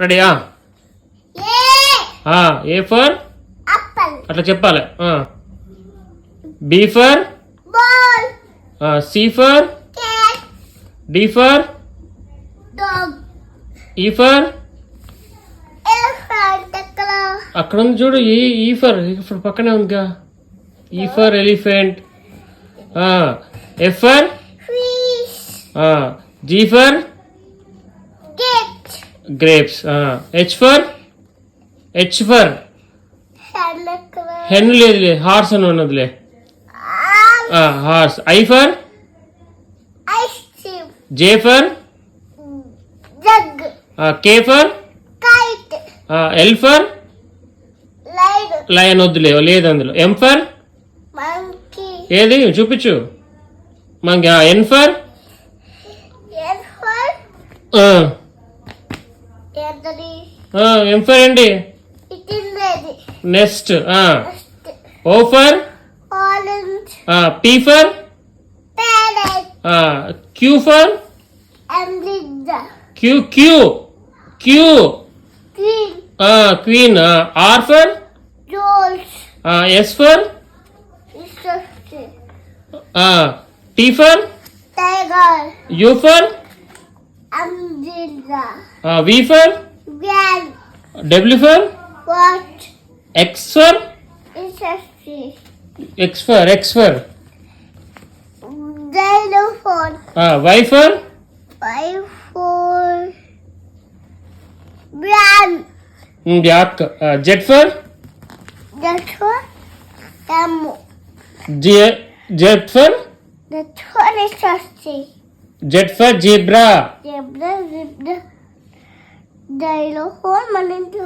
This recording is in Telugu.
రెడీయా? ఏ ఫర్ అట్లా చెప్పాలి. B for ball, C for cat, D for dog, E for elephant. అక్కడ ఉంది చూడు. ఈ ఫర్ పక్కనే ఉందిగా. E for elephant. F for fish, G for get, grapes. H for hen లేదులే, హార్స్ అని ఉన్నదిలే. Horse. I for ice cream, J for jug, K for kite, L for line, lion. వద్దులే, లేదు అందులో. ఎం ఫర్ మంకీ, ఏది చూపించు. మనకి ఎన్ ఫర్ ఎన్ ఫర్ ఎదరి, ఎం ఫర్ ఏంటి? It is ready, next. O for orange, P for parrot, Q for umbrella, Q Q Q queen, queen. R for జోల్స్, ఎస్ ఫర్ ఇస్టస్టి, T for tiger, U for umbrella, V for van, W for watch, X for ఇస్టస్టి, X for xylophone, Y for Y for brand, yak. Z for that's for demo, Z for that's for industry, Z for zebra. zebra, xylophone, malinti